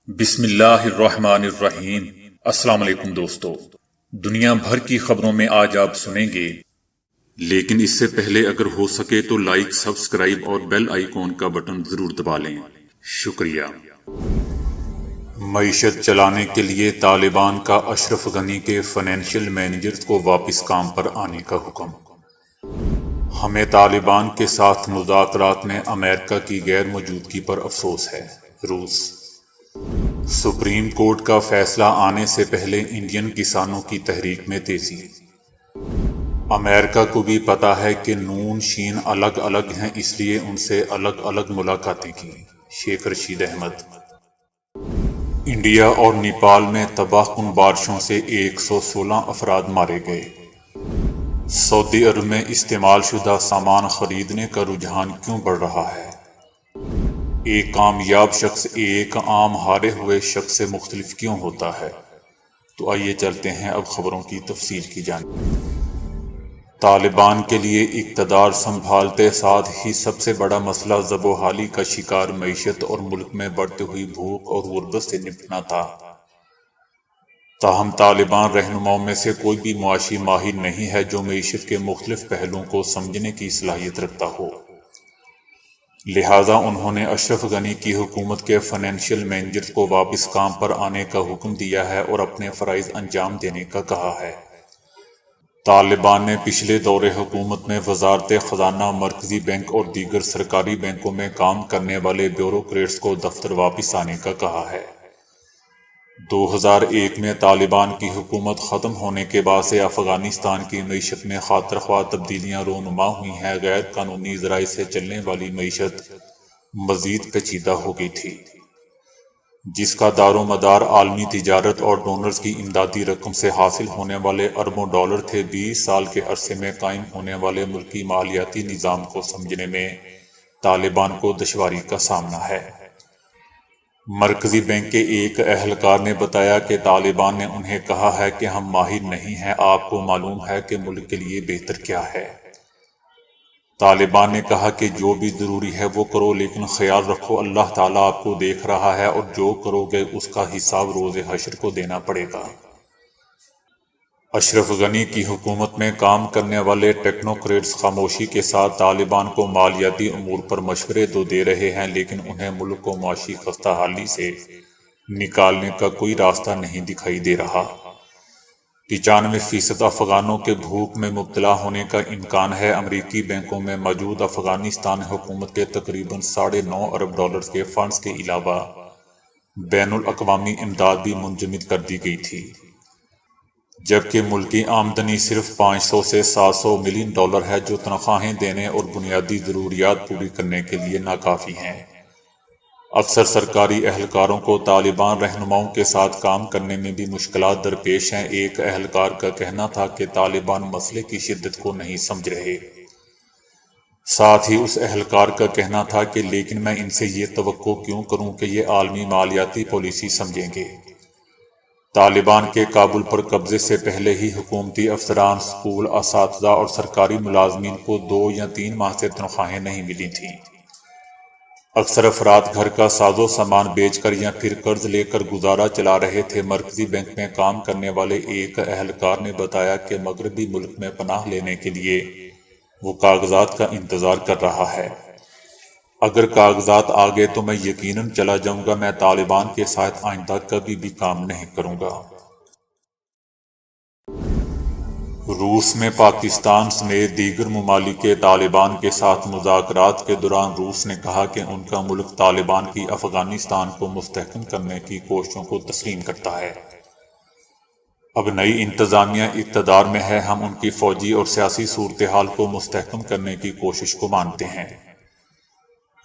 بسم اللہ الرحمن الرحیم۔ السلام علیکم دوستو، دنیا بھر کی خبروں میں آج آپ سنیں گے، لیکن اس سے پہلے اگر ہو سکے تو لائک، سبسکرائب اور بیل آئیکن کا بٹن ضرور دبا لیں۔ شکریہ۔ معیشت چلانے کے لیے طالبان کا اشرف غنی کے فائنینشیل مینیجرز کو واپس کام پر آنے کا حکم۔ ہمیں طالبان کے ساتھ مذاکرات میں امریکہ کی غیر موجودگی پر افسوس ہے۔ روس۔ سپریم کورٹ کا فیصلہ آنے سے پہلے انڈین کسانوں کی تحریک میں تیزی۔ امریکہ کو بھی پتا ہے کہ نون شین الگ الگ ہیں، اس لیے ان سے الگ الگ ملاقاتیں کی۔ شیخ رشید احمد۔ انڈیا اور نیپال میں تباہ کن بارشوں سے 116 افراد مارے گئے۔ سعودی عرب میں استعمال شدہ سامان خریدنے کا رجحان کیوں بڑھ رہا ہے؟ ایک کامیاب شخص ایک عام ہارے ہوئے شخص سے مختلف کیوں ہوتا ہے؟ تو آئیے چلتے ہیں اب خبروں کی تفصیل کی جانب۔ طالبان کے لیے اقتدار سنبھالتے ساتھ ہی سب سے بڑا مسئلہ زبوں کا شکار معیشت اور ملک میں بڑھتی ہوئی بھوک اور غربت سے نپٹنا تھا۔ تاہم طالبان رہنماؤں میں سے کوئی بھی معاشی ماہر نہیں ہے جو معیشت کے مختلف پہلوؤں کو سمجھنے کی صلاحیت رکھتا ہو۔ لہٰذا انہوں نے اشرف غنی کی حکومت کے فائنینشیل مینیجرز کو واپس کام پر آنے کا حکم دیا ہے اور اپنے فرائض انجام دینے کا کہا ہے۔ طالبان نے پچھلے دور حکومت میں وزارت خزانہ، مرکزی بینک اور دیگر سرکاری بینکوں میں کام کرنے والے بیوروکریٹس کو دفتر واپس آنے کا کہا ہے۔ 2001 میں طالبان کی حکومت ختم ہونے کے بعد سے افغانستان کی معیشت میں خاطر خواہ تبدیلیاں رونما ہوئی ہیں۔ غیر قانونی ذرائع سے چلنے والی معیشت مزید پیچیدہ ہو گئی تھی، جس کا دار و مدار عالمی تجارت اور ڈونرز کی امدادی رقم سے حاصل ہونے والے اربوں ڈالر تھے۔ 20 سال کے عرصے میں قائم ہونے والے ملکی مالیاتی نظام کو سمجھنے میں طالبان کو دشواری کا سامنا ہے۔ مرکزی بینک کے ایک اہلکار نے بتایا کہ طالبان نے انہیں کہا ہے کہ ہم ماہر نہیں ہیں، آپ کو معلوم ہے کہ ملک کے لیے بہتر کیا ہے۔ طالبان نے کہا کہ جو بھی ضروری ہے وہ کرو، لیکن خیال رکھو اللہ تعالیٰ آپ کو دیکھ رہا ہے اور جو کرو گے اس کا حساب روز حشر کو دینا پڑے گا۔ اشرف غنی کی حکومت میں کام کرنے والے ٹیکنوکریٹس خاموشی کے ساتھ طالبان کو مالیاتی امور پر مشورے تو دے رہے ہیں، لیکن انہیں ملک کو معاشی خستہ حالی سے نکالنے کا کوئی راستہ نہیں دکھائی دے رہا۔ 95% افغانوں کے بھوک میں مبتلا ہونے کا امکان ہے۔ امریکی بینکوں میں موجود افغانستان حکومت کے تقریباً $9.5 ارب کے فنڈز کے علاوہ بین الاقوامی امداد بھی منجمد کر دی گئی تھی، جبکہ ملکی آمدنی صرف $500 سے $700 ملین ہے، جو تنخواہیں دینے اور بنیادی ضروریات پوری کرنے کے لیے ناکافی ہیں۔ اکثر سرکاری اہلکاروں کو طالبان رہنماؤں کے ساتھ کام کرنے میں بھی مشکلات درپیش ہیں۔ ایک اہلکار کا کہنا تھا کہ طالبان مسئلے کی شدت کو نہیں سمجھ رہے۔ ساتھ ہی اس اہلکار کا کہنا تھا کہ لیکن میں ان سے یہ توقع کیوں کروں کہ یہ عالمی مالیاتی پالیسی سمجھیں گے۔ طالبان کے کابل پر قبضے سے پہلے ہی حکومتی افسران، اسکول اساتذہ اور سرکاری ملازمین کو 2 یا 3 ماہ سے تنخواہیں نہیں ملی تھیں۔ اکثر افراد گھر کا ساز و سامان بیچ کر یا پھر قرض لے کر گزارا چلا رہے تھے۔ مرکزی بینک میں کام کرنے والے ایک اہلکار نے بتایا کہ مغربی ملک میں پناہ لینے کے لیے وہ کاغذات کا انتظار کر رہا ہے۔ اگر کاغذات آ گئے تو میں یقیناً چلا جاؤں گا، میں طالبان کے ساتھ آئندہ کبھی بھی کام نہیں کروں گا۔ روس میں پاکستان سمیت دیگر ممالک کے طالبان کے ساتھ مذاکرات کے دوران روس نے کہا کہ ان کا ملک طالبان کی افغانستان کو مستحکم کرنے کی کوششوں کو تسلیم کرتا ہے۔ اب نئی انتظامیہ اقتدار میں ہے، ہم ان کی فوجی اور سیاسی صورتحال کو مستحکم کرنے کی کوشش کو مانتے ہیں۔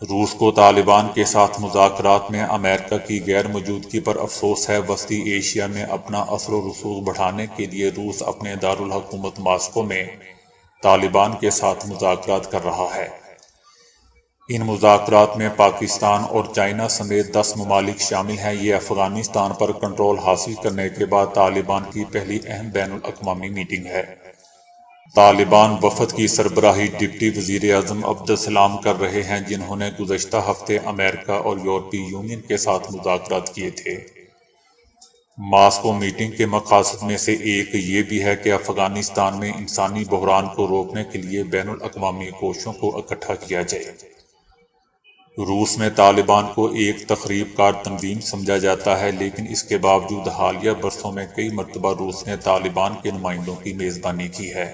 روس کو طالبان کے ساتھ مذاکرات میں امریکہ کی غیر موجودگی پر افسوس ہے۔ وسطی ایشیا میں اپنا اثر و رسوخ بڑھانے کے لیے روس اپنے دارالحکومت ماسکو میں طالبان کے ساتھ مذاکرات کر رہا ہے۔ ان مذاکرات میں پاکستان اور چائنا سمیت 10 ممالک شامل ہیں۔ یہ افغانستان پر کنٹرول حاصل کرنے کے بعد طالبان کی پہلی اہم بین الاقوامی میٹنگ ہے۔ طالبان وفد کی سربراہی ڈپٹی وزیر اعظم عبدالسلام کر رہے ہیں، جنہوں نے گزشتہ ہفتے امریکہ اور یورپی یونین کے ساتھ مذاکرات کیے تھے۔ ماسکو میٹنگ کے مقاصد میں سے ایک یہ بھی ہے کہ افغانستان میں انسانی بحران کو روکنے کے لیے بین الاقوامی کوششوں کو اکٹھا کیا جائے۔ روس میں طالبان کو ایک تخریب کار تنظیم سمجھا جاتا ہے، لیکن اس کے باوجود حالیہ برسوں میں کئی مرتبہ روس نے طالبان کے نمائندوں کی میزبانی کی ہے۔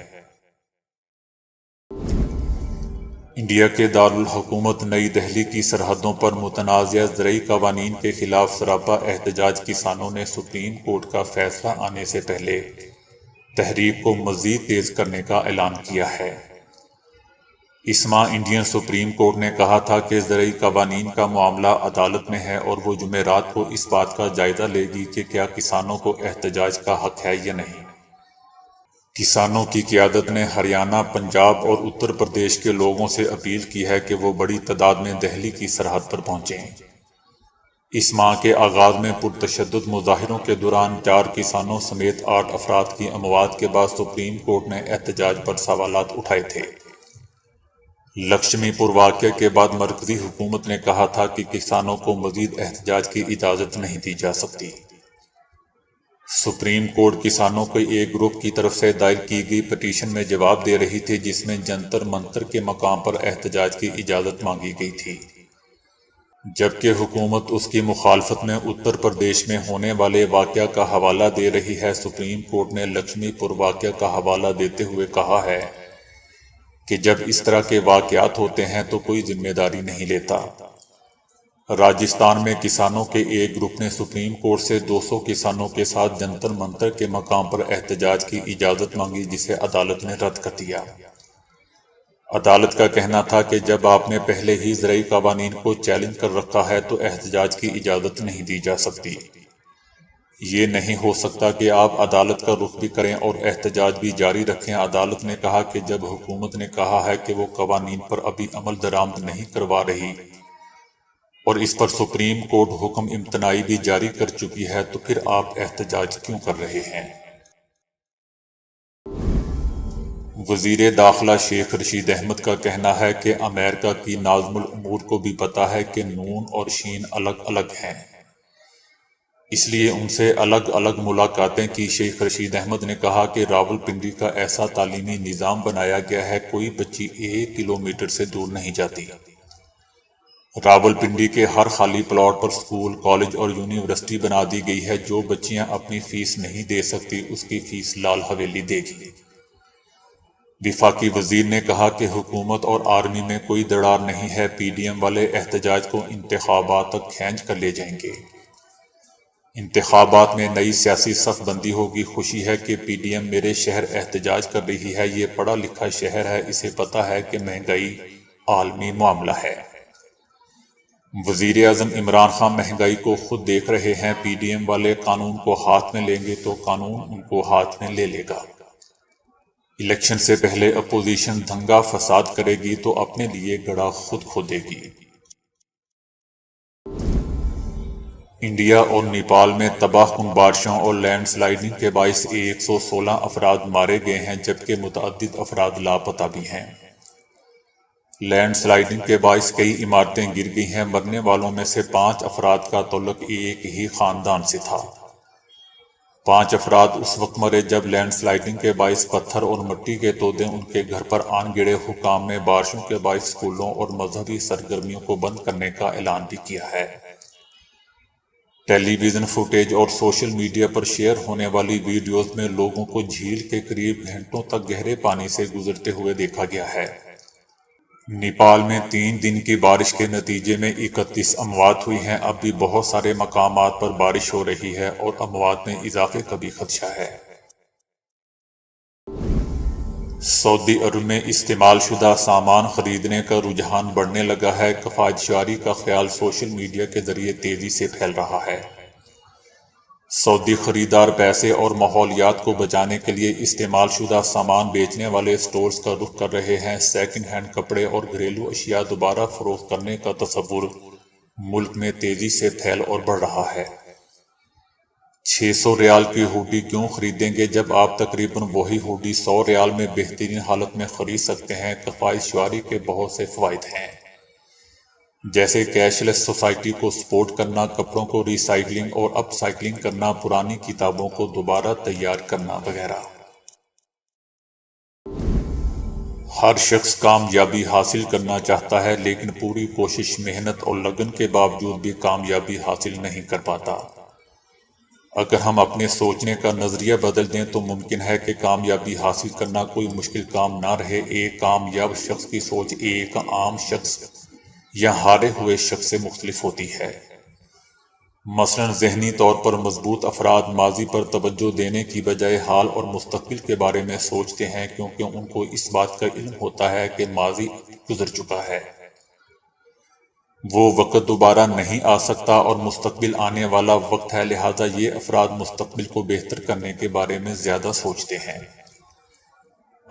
انڈیا کے دارالحکومت نئی دہلی کی سرحدوں پر متنازع زرعی قوانین کے خلاف سراپا احتجاج کسانوں نے سپریم کورٹ کا فیصلہ آنے سے پہلے تحریک کو مزید تیز کرنے کا اعلان کیا ہے۔ اس ماہ انڈین سپریم کورٹ نے کہا تھا کہ زرعی قوانین کا معاملہ عدالت میں ہے اور وہ جمعرات کو اس بات کا جائزہ لے گی کہ کیا کسانوں کو احتجاج کا حق ہے یا نہیں۔ کسانوں کی قیادت نے ہریانہ، پنجاب اور اتر پردیش کے لوگوں سے اپیل کی ہے کہ وہ بڑی تعداد میں دہلی کی سرحد پر پہنچیں۔ اس ماہ کے آغاز میں پرتشدد مظاہروں کے دوران 4 کسانوں سمیت 8 افراد کی اموات کے بعد سپریم کورٹ نے احتجاج پر سوالات اٹھائے تھے۔ لکشمی پور واقعے کے بعد مرکزی حکومت نے کہا تھا کہ کسانوں کو مزید احتجاج کی اجازت نہیں دی جا سکتی۔ سپریم کورٹ کسانوں کے ایک گروپ کی طرف سے دائر کی گئی پٹیشن میں جواب دے رہی تھی، جس میں جنتر منتر کے مقام پر احتجاج کی اجازت مانگی گئی تھی، جبکہ حکومت اس کی مخالفت میں اتر پردیش میں ہونے والے واقعہ کا حوالہ دے رہی ہے۔ سپریم کورٹ نے لکشمی پور واقعہ کا حوالہ دیتے ہوئے کہا ہے کہ جب اس طرح کے واقعات ہوتے ہیں تو کوئی ذمہ داری نہیں لیتا۔ راجستھان میں کسانوں کے ایک گروپ نے سپریم کورٹ سے 200 کسانوں کے ساتھ جنتر منتر کے مقام پر احتجاج کی اجازت مانگی، جسے عدالت نے رد کر دیا۔ عدالت کا کہنا تھا کہ جب آپ نے پہلے ہی زرعی قوانین کو چیلنج کر رکھا ہے تو احتجاج کی اجازت نہیں دی جا سکتی۔ یہ نہیں ہو سکتا کہ آپ عدالت کا رخ بھی کریں اور احتجاج بھی جاری رکھیں۔ عدالت نے کہا کہ جب حکومت نے کہا ہے کہ وہ قوانین پر ابھی عمل درآمد نہیں کروا رہی اور اس پر سپریم کورٹ حکم امتناعی بھی جاری کر چکی ہے، تو پھر آپ احتجاج کیوں کر رہے ہیں؟ وزیر داخلہ شیخ رشید احمد کا کہنا ہے کہ امریکہ کی ناظم الامور کو بھی پتہ ہے کہ نون اور شین الگ الگ ہیں، اس لیے ان سے الگ الگ ملاقاتیں کی۔ شیخ رشید احمد نے کہا کہ راولپنڈی کا ایسا تعلیمی نظام بنایا گیا ہے، کوئی بچی 1 کلومیٹر سے دور نہیں جاتی۔ راولپنڈی کے ہر خالی پلاٹ پر اسکول، کالج اور یونیورسٹی بنا دی گئی ہے۔ جو بچیاں اپنی فیس نہیں دے سکتی، اس کی فیس لال حویلی دے گی۔ وفاقی وزیر نے کہا کہ حکومت اور آرمی میں کوئی دراڑ نہیں ہے، پی ڈی ایم والے احتجاج کو انتخابات تک کھینچ کر لے جائیں گے۔ انتخابات میں نئی سیاسی صف بندی ہوگی۔ خوشی ہے کہ پی ڈی ایم میرے شہر احتجاج کر رہی ہے، یہ پڑھا لکھا شہر ہے، اسے پتہ ہے کہ مہنگائی عالمی معاملہ ہے۔ وزیر اعظم عمران خان مہنگائی کو خود دیکھ رہے ہیں، پی ڈی ایم والے قانون کو ہاتھ میں لیں گے تو قانون ان کو ہاتھ میں لے لے گا۔ الیکشن سے پہلے اپوزیشن دنگا فساد کرے گی تو اپنے لیے گڑھا خود کھودے گی۔ انڈیا اور نیپال میں تباہ کن بارشوں اور لینڈ سلائیڈنگ کے باعث 116 افراد مارے گئے ہیں، جبکہ متعدد افراد لاپتہ بھی ہیں۔ لینڈ سلائیڈنگ کے باعث کئی عمارتیں گر گئی ہیں۔ مرنے والوں میں سے 5 افراد کا تعلق ایک ہی خاندان سے تھا۔ 5 افراد اس وقت مرے جب لینڈ سلائیڈنگ کے باعث پتھر اور مٹی کے تودے ان کے گھر پر آن گرے۔ حکام نے بارشوں کے باعث اسکولوں اور مذہبی سرگرمیوں کو بند کرنے کا اعلان بھی کیا ہے۔ ٹیلی ویژن فوٹیج اور سوشل میڈیا پر شیئر ہونے والی ویڈیوز میں لوگوں کو جھیل کے قریب گھنٹوں تک گہرے پانی سے گزرتے ہوئے دیکھا گیا ہے۔ نیپال میں 3 دن کی بارش کے نتیجے میں 31 اموات ہوئی ہیں۔ اب بھی بہت سارے مقامات پر بارش ہو رہی ہے اور اموات میں اضافے کا بھی خدشہ ہے۔ سعودی عرب میں استعمال شدہ سامان خریدنے کا رجحان بڑھنے لگا ہے۔ کفایت کا خیال سوشل میڈیا کے ذریعے تیزی سے پھیل رہا ہے۔ سعودی خریدار پیسے اور ماحولیات کو بچانے کے لیے استعمال شدہ سامان بیچنے والے سٹورز کا رخ کر رہے ہیں۔ سیکنڈ ہینڈ کپڑے اور گھریلو اشیاء دوبارہ فروخت کرنے کا تصور ملک میں تیزی سے پھیل اور بڑھ رہا ہے۔ 600 ریال کی ہوڈی کیوں خریدیں گے جب آپ تقریباً وہی ہوڈی 100 ریال میں بہترین حالت میں خرید سکتے ہیں؟ کفایت شعاری کے بہت سے فوائد ہیں، جیسے کیش لیس سوسائٹی کو سپورٹ کرنا، کپڑوں کو ری سائیکلنگ اور اپ سائیکلنگ کرنا، پرانی کتابوں کو دوبارہ تیار کرنا وغیرہ۔ ہر شخص کامیابی حاصل کرنا چاہتا ہے، لیکن پوری کوشش، محنت اور لگن کے باوجود بھی کامیابی حاصل نہیں کر پاتا۔ اگر ہم اپنے سوچنے کا نظریہ بدل دیں تو ممکن ہے کہ کامیابی حاصل کرنا کوئی مشکل کام نہ رہے۔ ایک کامیاب شخص کی سوچ ایک عام شخص یا ہارے ہوئے شخص سے مختلف ہوتی ہے۔ مثلاً ذہنی طور پر مضبوط افراد ماضی پر توجہ دینے کی بجائے حال اور مستقبل کے بارے میں سوچتے ہیں، کیونکہ ان کو اس بات کا علم ہوتا ہے کہ ماضی گزر چکا ہے، وہ وقت دوبارہ نہیں آ سکتا اور مستقبل آنے والا وقت ہے، لہٰذا یہ افراد مستقبل کو بہتر کرنے کے بارے میں زیادہ سوچتے ہیں۔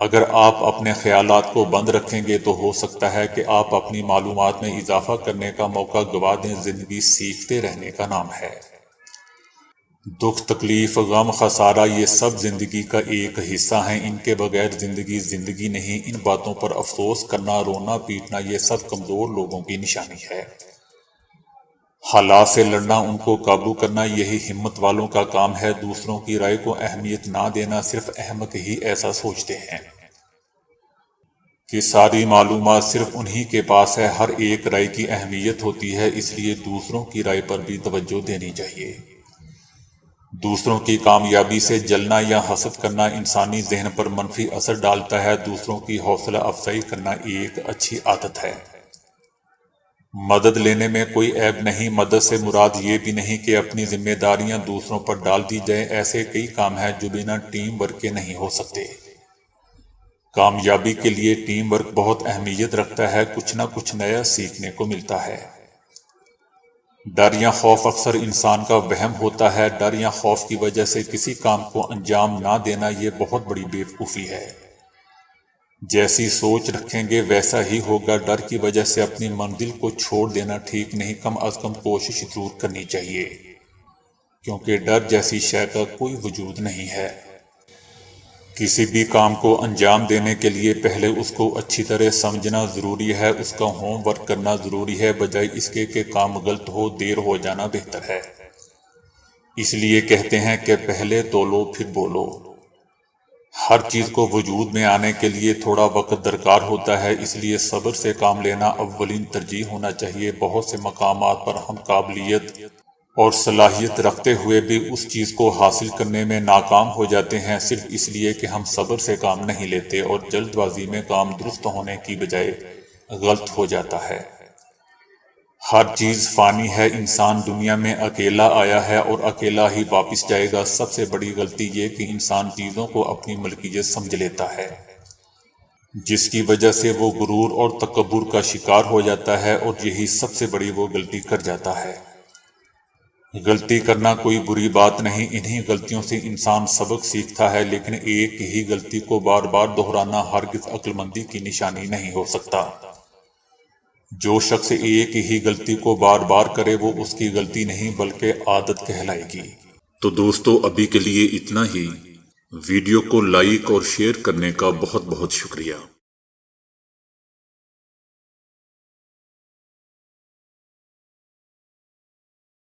اگر آپ اپنے خیالات کو بند رکھیں گے تو ہو سکتا ہے کہ آپ اپنی معلومات میں اضافہ کرنے کا موقع گنوا دیں۔ زندگی سیکھتے رہنے کا نام ہے۔ دکھ، تکلیف، غم، خسارہ، یہ سب زندگی کا ایک حصہ ہیں۔ ان کے بغیر زندگی زندگی نہیں۔ ان باتوں پر افسوس کرنا، رونا پیٹنا، یہ سب کمزور لوگوں کی نشانی ہے۔ حالات سے لڑنا، ان کو قابو کرنا، یہی ہمت والوں کا کام ہے۔ دوسروں کی رائے کو اہمیت نہ دینا، صرف احمق ہی ایسا سوچتے ہیں کہ ساری معلومات صرف انہی کے پاس ہے۔ ہر ایک رائے کی اہمیت ہوتی ہے، اس لیے دوسروں کی رائے پر بھی توجہ دینی چاہیے۔ دوسروں کی کامیابی سے جلنا یا حسد کرنا انسانی ذہن پر منفی اثر ڈالتا ہے۔ دوسروں کی حوصلہ افزائی کرنا ایک اچھی عادت ہے۔ مدد لینے میں کوئی عیب نہیں۔ مدد سے مراد یہ بھی نہیں کہ اپنی ذمہ داریاں دوسروں پر ڈال دی جائیں۔ ایسے کئی کام ہیں جو بنا ٹیم ورک کے نہیں ہو سکتے۔ کامیابی کے لیے ٹیم ورک بہت اہمیت رکھتا ہے، کچھ نہ کچھ نیا سیکھنے کو ملتا ہے۔ ڈر یا خوف اکثر انسان کا وہم ہوتا ہے۔ ڈر یا خوف کی وجہ سے کسی کام کو انجام نہ دینا یہ بہت بڑی بے وقوفی ہے۔ جیسی سوچ رکھیں گے ویسا ہی ہوگا۔ ڈر کی وجہ سے اپنی منزل کو چھوڑ دینا ٹھیک نہیں، کم از کم کوشش ضرور کرنی چاہیے، کیونکہ ڈر جیسی شے کا کوئی وجود نہیں ہے۔ کسی بھی کام کو انجام دینے کے لیے پہلے اس کو اچھی طرح سمجھنا ضروری ہے، اس کا ہوم ورک کرنا ضروری ہے، بجائے اس کے کہ کام غلط ہو، دیر ہو جانا بہتر ہے۔ اس لیے کہتے ہیں کہ پہلے تولو پھر بولو۔ ہر چیز کو وجود میں آنے کے لیے تھوڑا وقت درکار ہوتا ہے، اس لیے صبر سے کام لینا اولین ترجیح ہونا چاہیے۔ بہت سے مقامات پر ہم قابلیت اور صلاحیت رکھتے ہوئے بھی اس چیز کو حاصل کرنے میں ناکام ہو جاتے ہیں، صرف اس لیے کہ ہم صبر سے کام نہیں لیتے اور جلد بازی میں کام درست ہونے کی بجائے غلط ہو جاتا ہے۔ ہر چیز فانی ہے۔ انسان دنیا میں اکیلا آیا ہے اور اکیلا ہی واپس جائے گا۔ سب سے بڑی غلطی یہ کہ انسان چیزوں کو اپنی ملکیت سمجھ لیتا ہے، جس کی وجہ سے وہ غرور اور تکبر کا شکار ہو جاتا ہے، اور یہی سب سے بڑی وہ غلطی کر جاتا ہے۔ غلطی کرنا کوئی بری بات نہیں، انہی غلطیوں سے انسان سبق سیکھتا ہے، لیکن ایک ہی غلطی کو بار بار دہرانا ہرگز عقل مندی کی نشانی نہیں ہو سکتا۔ جو شخص ایک ہی غلطی کو بار بار کرے وہ اس کی غلطی نہیں بلکہ عادت کہلائے گی۔ تو دوستو ابھی کے لیے اتنا ہی۔ ویڈیو کو لائک اور شیئر کرنے کا بہت بہت شکریہ۔